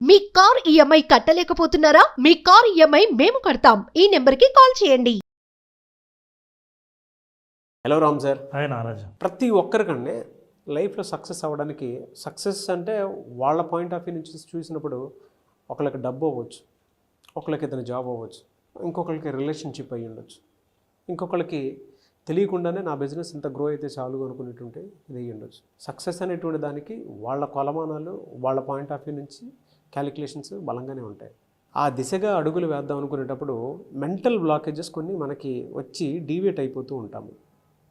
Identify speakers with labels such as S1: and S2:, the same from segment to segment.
S1: మీ car EMI కట్టలేకపోతున్నారా? మీ car EMI మేము కడతాం. ఈ నెంబర్కి కాల్ చేయండి.
S2: Hello Ram sir.
S3: హాయ్ నారాజు.
S2: ప్రతి ఒక్కరికంటే లైఫ్లో సక్సెస్ అవ్వడానికి సక్సెస్ అంటే వాళ్ళ పాయింట్ ఆఫ్ వ్యూ నుంచి చూసినప్పుడు ఒకళ్ళకి డబ్బు అవ్వచ్చు, ఒకళ్ళకి ఏదైనా జాబ్ అవ్వచ్చు, ఇంకొకరికి రిలేషన్షిప్ అయ్యి ఉండొచ్చు, ఇంకొకరికి తెలియకుండానే నా బిజినెస్ ఇంత గ్రో అయితే చాలు అనుకునేటువంటి ఇది అయ్యి ఉండొచ్చు. సక్సెస్ అనేటువంటి దానికి వాళ్ళ కొలమానాలు, వాళ్ళ పాయింట్ ఆఫ్ వ్యూ నుంచి క్యాలిక్యులేషన్స్ బలంగానే ఉంటాయి. ఆ దిశగా అడుగులు వేద్దాం అనుకునేటప్పుడు మెంటల్ బ్లాకేజెస్ కొన్ని మనకి వచ్చి డీవియేట్ అయిపోతూ ఉంటాము.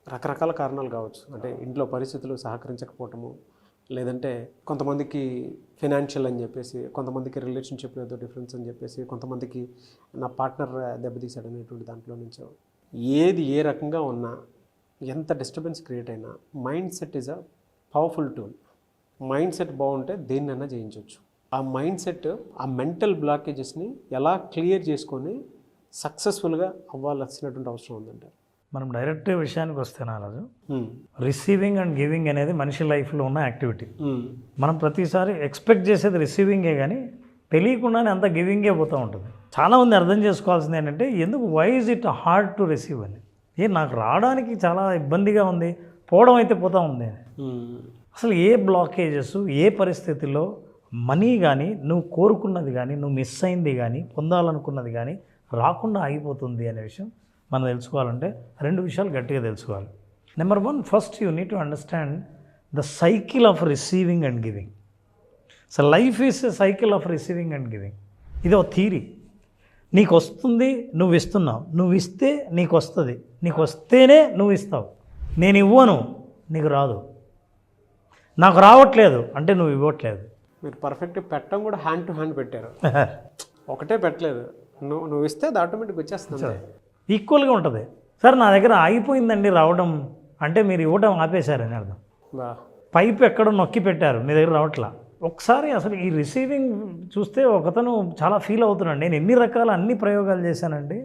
S2: రకరకాల కారణాలు కావచ్చు. అంటే ఇంట్లో పరిస్థితులు సహకరించకపోవటము, లేదంటే కొంతమందికి ఫినాన్షియల్ అని చెప్పేసి, కొంతమందికి రిలేషన్షిప్లో ఏదో డిఫరెన్స్ అని చెప్పేసి, కొంతమందికి నా పార్ట్నర్ దెబ్బతీశాడు అనేటువంటి దాంట్లో నుంచో ఏది ఏ రకంగా ఉన్నా, ఎంత డిస్టర్బెన్స్ క్రియేట్ అయినా mind set is a powerful tool. Mind set బాగుంటే దేన్నైనా జయించవచ్చు. ఆ మైండ్ సెట్, ఆ మెంటల్ బ్లాకేజెస్ని ఎలా క్లియర్ చేసుకొని సక్సెస్ఫుల్గా అవ్వాల్సినటువంటి అవసరం ఉందంటే
S3: మనం డైరెక్ట్ విషయానికి వస్తే నారాజు, రిసీవింగ్ అండ్ గివింగ్ అనేది మనిషి లైఫ్లో ఉన్న యాక్టివిటీ. మనం ప్రతిసారి ఎక్స్పెక్ట్ చేసేది రిసీవింగే, కానీ తెలియకుండానే అంత గివింగే పోతూ ఉంటుంది. చాలామంది అర్థం చేసుకోవాల్సింది ఏంటంటే, ఎందుకు why is it hard to receive అని. నాకు రావడానికి చాలా ఇబ్బందిగా ఉంది, పోవడం అయితే పోతూ ఉంది. అసలు ఏ బ్లాకేజెస్, ఏ పరిస్థితుల్లో మనీ కానీ, నువ్వు కోరుకున్నది కానీ, నువ్వు మిస్ అయింది కానీ, పొందాలనుకున్నది కానీ రాకుండా ఆగిపోతుంది అనే విషయం మనం తెలుసుకోవాలంటే రెండు విషయాలు గట్టిగా తెలుసుకోవాలి. Number 1, first you need to understand the cycle of receiving and giving. So life is a cycle of receiving and giving. ఇది ఒక థీరీ. నీకు వస్తుంది, నువ్వు ఇస్తున్నావు. నువ్వు ఇస్తే నీకు వస్తుంది. నీకు వస్తేనే నువ్వు ఇస్తావు. నేను ఇవ్వను, నీకు రాదు. నాకు రావట్లేదు అంటే నువ్వు ఇవ్వట్లేదు.
S2: మీరు పర్ఫెక్ట్ పెట్టడం కూడా హ్యాండ్ టు హ్యాండ్ పెట్టారు. ఒకటే పెట్టలేదు, నువ్వు ఇస్తే అది ఆటోమేటిక్ వచ్చేస్తుంది.
S3: ఈక్వల్గా ఉంటుంది. సార్ నా దగ్గర ఆగిపోయిందండి రావడం అంటే మీరు ఇవ్వడం ఆపేశారని అర్థం. పైపు ఎక్కడో నొక్కి పెట్టారు, మీ దగ్గర రావట్లా. ఒకసారి అసలు ఈ రిసీవింగ్ చూస్తే ఒకతను చాలా ఫీల్ అవుతున్నాడు. నేను ఎన్ని రకాల అన్ని ప్రయోగాలు చేశానండి,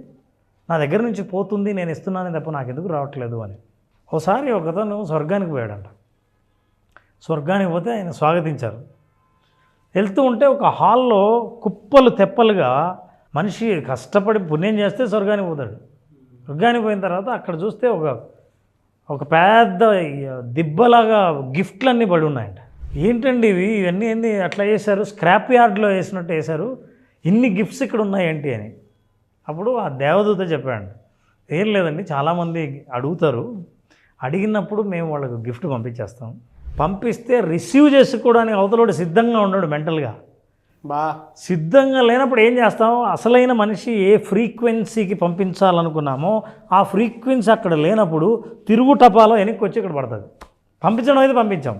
S3: నా దగ్గర నుంచి పోతుంది, నేను ఇస్తున్నాను తప్ప నాకు ఎందుకు రావట్లేదు అని. ఒకసారి ఒకతను స్వర్గానికి పోయాడంట. స్వర్గానికి పోతే ఆయన స్వాగతించారు. వెళ్తూ ఉంటే ఒక హాల్లో కుప్పలు తెప్పలుగా మనిషి కష్టపడి పుణ్యం చేస్తే స్వర్గానికి పోతాడు. స్వర్గానికి పోయిన తర్వాత అక్కడ చూస్తే ఒక పెద్ద దిబ్బలాగా గిఫ్ట్లన్నీ పడి ఉన్నాయంట. ఏంటండి ఇవన్నీ ఏంది అట్లా చేశారు, స్క్రాప్ యార్డ్లో వేసినట్టు వేశారు, ఇన్ని గిఫ్ట్స్ ఇక్కడ ఉన్నాయేంటి అని. అప్పుడు ఆ దేవదూత చెప్పాడు, ఏం లేదండి, చాలామంది అడుగుతారు, అడిగినప్పుడు మేము వాళ్ళకు గిఫ్ట్ పంపించేస్తాం. పంపిస్తే రిసీవ్ చేసుకోవడానికి అవతలోడు సిద్ధంగా ఉన్నాడు మెంటల్గా. సిద్ధంగా లేనప్పుడు ఏం చేస్తాం, అసలైన మనిషి ఏ ఫ్రీక్వెన్సీకి పంపించాలనుకున్నామో ఆ ఫ్రీక్వెన్సీ అక్కడ లేనప్పుడు తిరుగు టపాలో వెనక్కి వచ్చి ఇక్కడ పడుతుంది. పంపించడం అయితే పంపించాం,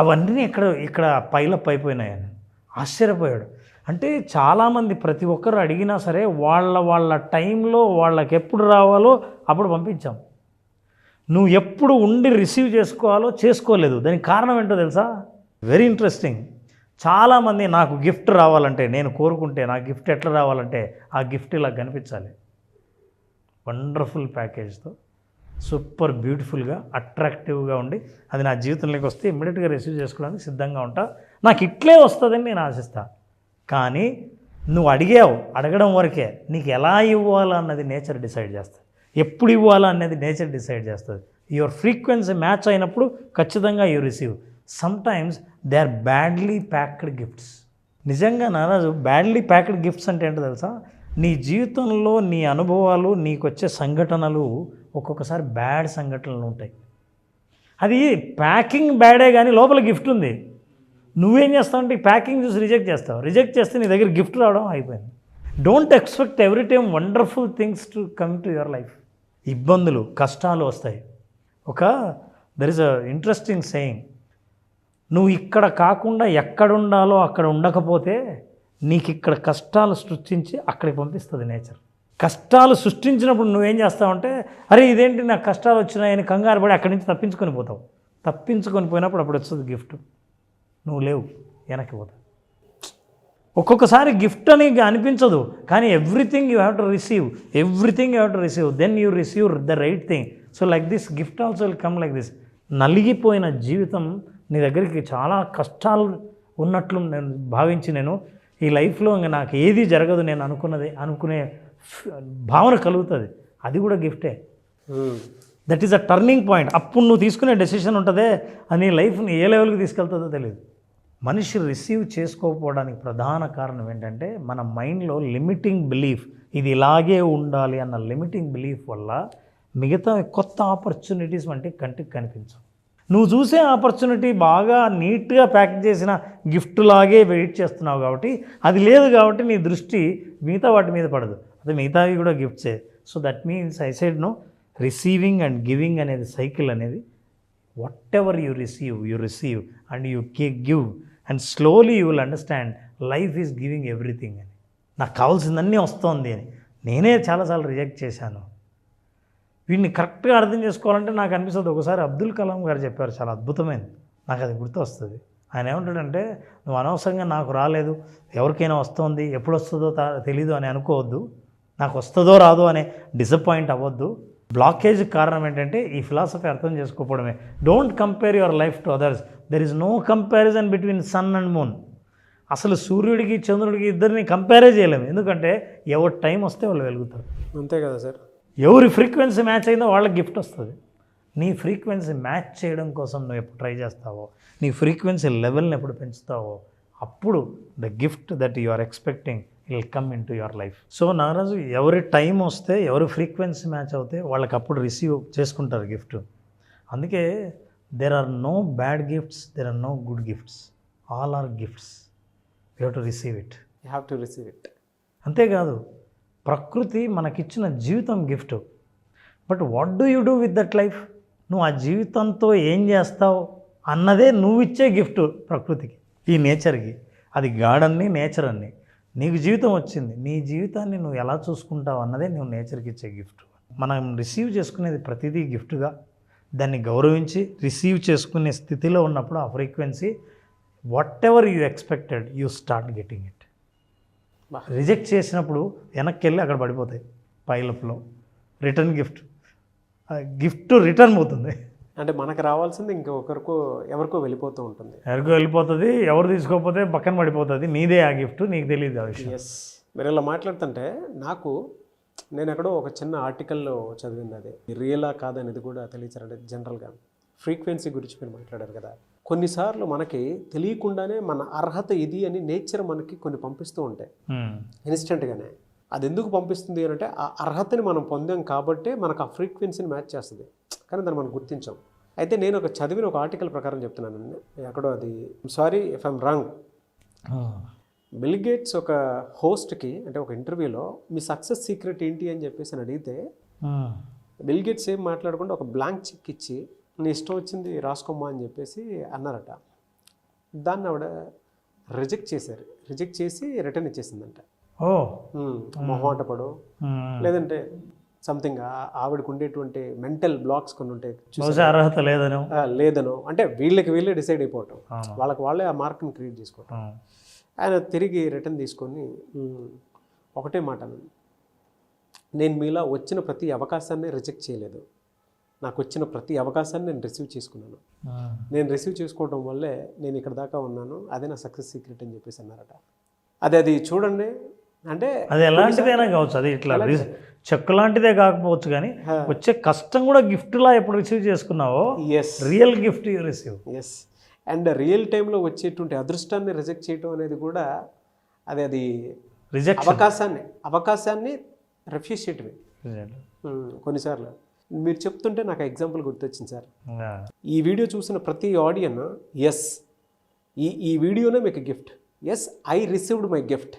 S3: అవన్నీ ఇక్కడ పైలప్ అయిపోయినాయని ఆశ్చర్యపోయాడు. అంటే చాలామంది ప్రతి ఒక్కరు అడిగినా సరే వాళ్ళ టైంలో వాళ్ళకి ఎప్పుడు రావాలో అప్పుడు పంపించాం. నువ్వు ఎప్పుడు ఉండి రిసీవ్ చేసుకోవాలో చేసుకోలేదు. దానికి కారణం ఏంటో తెలుసా? Very interesting. చాలామంది నాకు గిఫ్ట్ రావాలంటే, నేను కోరుకుంటే నా గిఫ్ట్ ఎట్లా రావాలంటే ఆ గిఫ్ట్ ఇలా కనిపించాలి, వండర్ఫుల్ ప్యాకేజ్తో, సూపర్ బ్యూటిఫుల్గా, అట్రాక్టివ్గా ఉండి అది నా జీవితంలోకి వస్తే ఇమ్మీడియట్గా రిసీవ్ చేసుకోవడానికి సిద్ధంగా ఉంటా. నాకు ఇట్లే వస్తుందని నేను ఆశిస్తా. కానీ నువ్వు అడగడం వరకే. నీకు ఎలా ఇవ్వాలన్నది నేచర్ డిసైడ్ చేస్తుంది. ఎప్పుడు ఇవ్వాలా అనేది నేచర్ డిసైడ్ చేస్తుంది. యువర్ ఫ్రీక్వెన్సీ మ్యాచ్ అయినప్పుడు ఖచ్చితంగా you receive. Sometimes they are badly packed gifts. నిజంగా నారాజు, బ్యాడ్లీ ప్యాక్డ్ గిఫ్ట్స్ అంటే ఏంటో తెలుసా? నీ జీవితంలో నీ అనుభవాలు, నీకు వచ్చే సంఘటనలు ఒక్కొక్కసారి బ్యాడ్ సంఘటనలు ఉంటాయి. అది ప్యాకింగ్ బ్యాడే కానీ లోపల గిఫ్ట్ ఉంది. నువ్వేం చేస్తావు అంటే ప్యాకింగ్ చూసి రిజెక్ట్ చేస్తావు. రిజెక్ట్ చేస్తే నీ దగ్గర గిఫ్ట్ రావడం అయిపోయింది. Don't expect every time wonderful things to come to your life. ఇబ్బందులు, కష్టాలు వస్తాయి. There is a interesting saying, నువ్వు ఇక్కడ కాకుండా ఎక్కడుండాలో అక్కడ ఉండకపోతే నీకు ఇక్కడ కష్టాలు సృష్టించి అక్కడికి పంపిస్తుంది నేచర్. కష్టాలు సృష్టించినప్పుడు నువ్వేం చేస్తావంటే, అరే ఇదేంటి నాకు కష్టాలు వచ్చినాయని కంగారు పడి అక్కడి నుంచి తప్పించుకొని పోతావు. తప్పించుకొని పోయినప్పుడు అప్పుడు వస్తుంది గిఫ్ట్, నువ్వు లేవు, వెనక్కి పోతావు. ఒక్కొక్కసారి గిఫ్ట్ అని అనిపించదు, కానీ everything you have to receive, then you receive the right thing. So like this gift also will come like this. నలిగిపోయిన జీవితం నీ దగ్గరికి చాలా కష్టాలు ఉన్నట్లు నేను భావించి, నేను ఈ లైఫ్లో ఇంకా నాకు ఏది జరగదు నేను అనుకునే భావన కలుగుతుంది, అది కూడా గిఫ్టే. That is a turning point. అప్పుడు నువ్వు తీసుకునే డెసిషన్ ఉంటుందే అని లైఫ్ని ఏ లెవెల్కి తీసుకెళ్తుందో తెలియదు. మనిషి రిసీవ్ చేసుకోకపోవడానికి ప్రధాన కారణం ఏంటంటే మన మైండ్లో లిమిటింగ్ బిలీఫ్, ఇది ఇలాగే ఉండాలి అన్న లిమిటింగ్ బిలీఫ్ వల్ల మిగతా కొత్త ఆపర్చునిటీస్ వంటి కంటికి కనిపించవు. నువ్వు చూసే ఆపర్చునిటీ బాగా నీట్గా ప్యాక్ చేసిన గిఫ్ట్ లాగే వెయిట్ చేస్తున్నావు కాబట్టి, అది లేదు కాబట్టి నీ దృష్టి మిగతా వాటి మీద పడదు, అది మిగతావి కూడా గిఫ్ట్సే. So that means I side no, receiving and giving అనేది సైకిల్ అనేది, whatever you receive and you give and slowly you will understand life is giving everything అని. నాకు కావాల్సిందన్నీ వస్తుంది అని నేనే చాలాసార్లు రిజెక్ట్ చేశాను. వీడిని కరెక్ట్గా అర్థం చేసుకోవాలంటే నాకు అనిపిస్తుంది, ఒకసారి అబ్దుల్ కలాం గారు చెప్పారు, చాలా అద్భుతమైనది, నాకు అది గుర్తు వస్తుంది. ఆయన ఏమంటాడంటే, నువ్వు అనవసరంగా నాకు రాలేదు, ఎవరికైనా వస్తుంది, ఎప్పుడు వస్తుందో తెలీదు అని అనుకోవద్దు, నాకు వస్తుందో రాదో అనే డిసప్పాయింట్ అవ్వద్దు. బ్లాకేజ్ కారణం ఏంటంటే ఈ ఫిలాసఫీ అర్థం చేసుకోవడమే. Don't compare your life to others, there is no comparison between sun and moon. అసలు సూర్యుడికి చంద్రుడికి ఇద్దరిని కంపేరే చేయలేము, ఎందుకంటే ఎవరి టైం వస్తే వాళ్ళు వెలుగుతారు.
S2: అంతే కదా సార్.
S3: ఎవరి ఫ్రీక్వెన్సీ మ్యాచ్ అయిందో వాళ్ళకి గిఫ్ట్ వస్తుంది. నీ ఫ్రీక్వెన్సీ మ్యాచ్ చేయడం కోసం నువ్వు ఎప్పుడు ట్రై చేస్తావో, నీ ఫ్రీక్వెన్సీ లెవెల్ని ఎప్పుడు పెంచుతావో, అప్పుడు the gift that you are expecting will come into your life. So Naraj, ఎవరి టైం వస్తే ఎవరి ఫ్రీక్వెన్సీ మ్యాచ్ అవుతే వాళ్ళకి అప్పుడు రిసీవ్ చేసుకుంటారు గిఫ్ట్. అందుకే there are no bad gifts, there are no good gifts, all are gifts. You have to receive it.
S2: You have to receive it.
S3: అంతేకాదు, ప్రకృతి మనకిచ్చిన జీవితం gift. But what do you do with that life? నువ్వు ఆ జీవితంతో ఏం చేస్తావు అన్నదే నువ్వు ఇచ్చే గిఫ్ట్ ప్రకృతికి, ఈ నేచర్కి. అది గార్డన్ని, నేచర్ అన్ని. నీకు జీవితం వచ్చింది, నీ జీవితాన్ని నువ్వు ఎలా చూసుకుంటావు అన్నదే నువ్వు నేచర్కి ఇచ్చే గిఫ్ట్. మనం రిసీవ్ చేసుకునేది ప్రతిదీ గిఫ్ట్గా, దాన్ని గౌరవించి రిసీవ్ చేసుకునే స్థితిలో ఉన్నప్పుడు ఆ frequency, what ever you expected, you start getting it. Reject చేసినప్పుడు వెనక్కి వెళ్ళి అక్కడ పడిపోతాయి పైలప్లో. రిటర్న్ గిఫ్ట్ రిటర్న్ పోతుంది.
S2: అంటే మనకు రావాల్సింది ఎవరికో వెళ్ళిపోతూ ఉంటుంది.
S3: ఎవరికో వెళ్ళిపోతుంది, ఎవరు తీసుకోకపోతే పక్కన పడిపోతుంది, నీదే ఆ గిఫ్ట్, నీకు తెలియదు ఆ విషయం.
S2: ఎస్, మీరు ఇలా మాట్లాడుతుంటే నేను ఎక్కడో ఒక చిన్న ఆర్టికల్లో చదివింది, అది రియలా కాదనేది కూడా తెలియచారంటే. జనరల్గా ఫ్రీక్వెన్సీ గురించి మీరు మాట్లాడారు కదా, కొన్నిసార్లు మనకి తెలియకుండానే మన అర్హత ఇది అని నేచర్ మనకి కొన్ని పంపిస్తూ ఉంటాయి ఇన్స్టెంట్గానే. అది ఎందుకు పంపిస్తుంది అంటే ఆ అర్హతని మనం పొందాం కాబట్టి మనకు ఆ ఫ్రీక్వెన్సీని మ్యాచ్ చేస్తుంది, కానీ దాన్ని మనం గుర్తించాం. అయితే నేను చదివిన ఒక ఆర్టికల్ ప్రకారం చెప్తున్నాను, ఎక్కడో అది, sorry if I'm wrong. Bill gates ఒక హోస్ట్కి, అంటే ఒక ఇంటర్వ్యూలో, మీ సక్సెస్ సీక్రెట్ ఏంటి అని చెప్పేసి అని అడిగితే, బిల్ గేట్స్ ఏం మాట్లాడకుండా ఒక బ్లాంక్ చెక్ ఇచ్చి, నీ ఇష్టం వచ్చింది రాసుకోమ్మా అని చెప్పేసి అన్నారట. దాన్ని ఆవిడ రిజెక్ట్ చేసి రిటర్న్ ఇచ్చేసిందంట. మొహమాట పడు, లేదంటే సంథింగ్ ఆవిడకు ఉండేటువంటి మెంటల్ బ్లాక్స్ కొన్ని ఉంటాయి,
S3: అర్హత
S2: లేదనో, అంటే వీళ్ళే డిసైడ్ అయిపోవటం, వాళ్ళే ఆ మార్క్ని క్రియేట్ చేసుకోవటం. ఆయన తిరిగి రిటర్న్ తీసుకొని ఒకటే మాట అన్నాను, నేను మీలా వచ్చిన ప్రతి అవకాశాన్ని రిజెక్ట్ చేయలేదు, నాకు వచ్చిన ప్రతి అవకాశాన్ని నేను రిసీవ్ చేసుకున్నాను, నేను రిసీవ్ చేసుకోవడం వల్లే నేను ఇక్కడ దాకా ఉన్నాను, అదే నా సక్సెస్ సీక్రెట్ అని చెప్పేసి అన్నారట. అది చూడండి, అంటే
S3: అది ఎలాంటిదైనా కావచ్చు, అది ఇట్లా చెక్ లాంటిదే కాకపోవచ్చు, కానీ వచ్చే కష్టం కూడా గిఫ్ట్లా ఎప్పుడు రిసీవ్ చేసుకున్నావో, real gift you receive.
S2: Yes, and real టైంలో వచ్చేటువంటి అదృష్టాన్ని రిజెక్ట్ చేయడం అనేది కూడా అది అవకాశాన్ని రిఫ్యూజ్ చేయటమే కొన్నిసార్లు. మీరు చెప్తుంటే నాకు ఎగ్జాంపుల్ గుర్తొచ్చింది సార్. ఈ వీడియో చూసిన ప్రతి ఆడియన్, ఎస్ ఈ వీడియోనే మీకు gift, yes I received my gift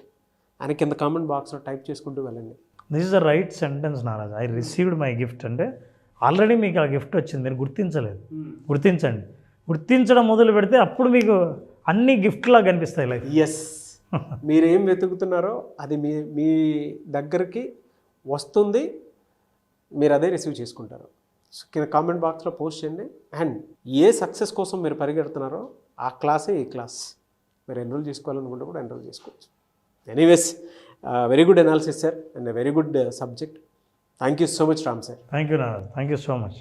S2: అని కింద కామెంట్ బాక్స్లో టైప్ చేసుకుంటూ వెళ్ళండి.
S3: This is the right sentence Naraj. I received my gift అంటే ఆల్రెడీ మీకు ఆ గిఫ్ట్ వచ్చింది, మీరు గుర్తించలేదు. గుర్తించండి, గుర్తించడం మొదలు పెడితే అప్పుడు మీకు అన్ని గిఫ్ట్లా కనిపిస్తాయి లైఫ్.
S2: ఎస్, మీరేం వెతుకుతున్నారో అది మీ దగ్గరికి వస్తుంది, మీరు అదే రిసీవ్ చేసుకుంటారు. కింద కామెంట్ బాక్స్లో పోస్ట్ చేయండి. అండ్ ఏ సక్సెస్ కోసం మీరు పరిగెడుతున్నారో ఆ క్లాసే ఈ క్లాస్. మీరు ఎన్రోల్ చేసుకోవాలనుకుంటే కూడా ఎన్రోల్ చేసుకోవచ్చు. Anyways, very good analysis sir, and very good subject. Thank you so much Ram sir.
S3: Thank you Naraj, thank you so much.